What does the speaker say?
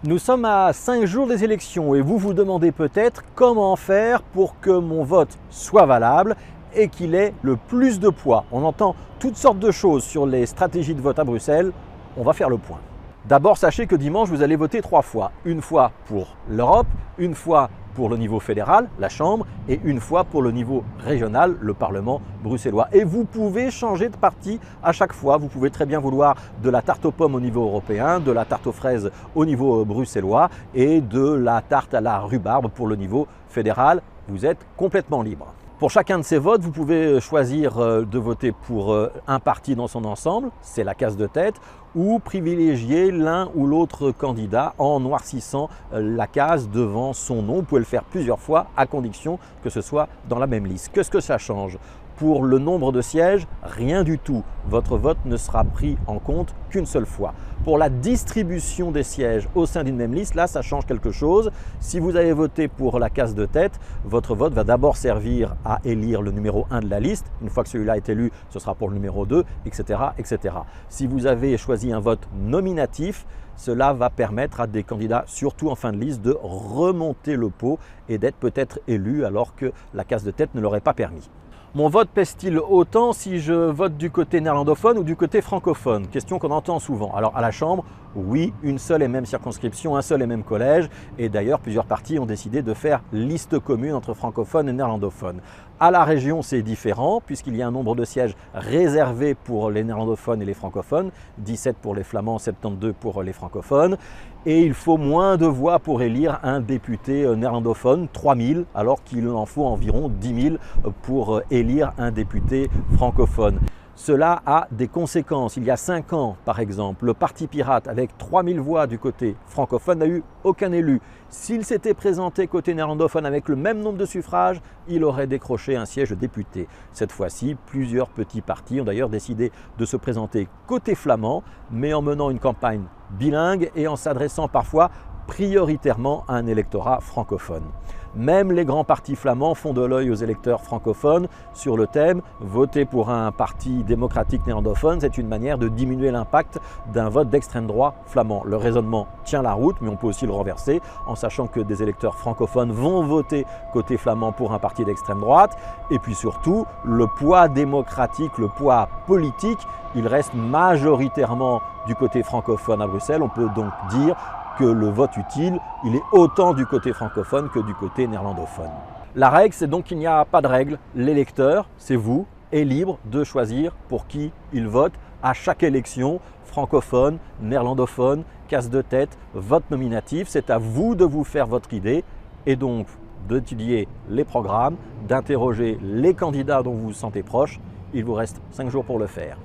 Nous sommes à 5 jours des élections et vous vous demandez peut-être comment faire pour que mon vote soit valable et qu'il ait le plus de poids. On entend toutes sortes de choses sur les stratégies de vote à Bruxelles. On va faire le point. D'abord, sachez que dimanche, vous allez voter 3 fois. Une fois pour l'Europe, une fois pour le niveau fédéral, la Chambre, et une fois pour le niveau régional, le Parlement bruxellois. Et vous pouvez changer de parti à chaque fois. Vous pouvez très bien vouloir de la tarte aux pommes au niveau européen, de la tarte aux fraises au niveau bruxellois et de la tarte à la rhubarbe pour le niveau fédéral. Vous êtes complètement libre. Pour chacun de ces votes, vous pouvez choisir de voter pour un parti dans son ensemble, c'est la case de tête, ou privilégier l'un ou l'autre candidat en noircissant la case devant son nom. Vous pouvez le faire plusieurs fois à condition que ce soit dans la même liste. Qu'est-ce que ça change ? Pour le nombre de sièges, rien du tout. Votre vote ne sera pris en compte qu'une seule fois. Pour la distribution des sièges au sein d'une même liste, là, ça change quelque chose. Si vous avez voté pour la case de tête, votre vote va d'abord servir à élire le numéro 1 de la liste. Une fois que celui-là est élu, ce sera pour le numéro 2, etc., etc. Si vous avez choisi un vote nominatif, cela va permettre à des candidats, surtout en fin de liste, de remonter le pot et d'être peut-être élus alors que la case de tête ne l'aurait pas permis. Mon vote pèse-t-il autant si je vote du côté néerlandophone ou du côté francophone? Question qu'on entend souvent. Alors à la Chambre, oui, une seule et même circonscription, un seul et même collège. Et d'ailleurs, plusieurs partis ont décidé de faire liste commune entre francophones et néerlandophones. À la région, c'est différent puisqu'il y a un nombre de sièges réservés pour les néerlandophones et les francophones, 17 pour les flamands, 72 pour les francophones. Et il faut moins de voix pour élire un député néerlandophone, 3000, alors qu'il en faut environ 10 000 pour élire un député francophone. Cela a des conséquences. Il y a 5 ans, par exemple, le Parti pirate, avec 3000 voix du côté francophone, n'a eu aucun élu. S'il s'était présenté côté néerlandophone avec le même nombre de suffrages, il aurait décroché un siège de député. Cette fois-ci, plusieurs petits partis ont d'ailleurs décidé de se présenter côté flamand, mais en menant une campagne bilingue et en s'adressant parfois prioritairement à un électorat francophone. Même les grands partis flamands font de l'œil aux électeurs francophones sur le thème « Voter pour un parti démocratique néerlandophone, c'est une manière de diminuer l'impact d'un vote d'extrême droite flamand ». Le raisonnement tient la route, mais on peut aussi le renverser en sachant que des électeurs francophones vont voter côté flamand pour un parti d'extrême droite. Et puis surtout, le poids démocratique, le poids politique, il reste majoritairement du côté francophone à Bruxelles. On peut donc dire que le vote utile, il est autant du côté francophone que du côté néerlandophone. La règle, c'est donc qu'il n'y a pas de règle. L'électeur, c'est vous, est libre de choisir pour qui il vote à chaque élection, francophone, néerlandophone, case de tête, vote nominatif. C'est à vous de vous faire votre idée et donc d'étudier les programmes, d'interroger les candidats dont vous vous sentez proche. Il vous reste 5 jours pour le faire.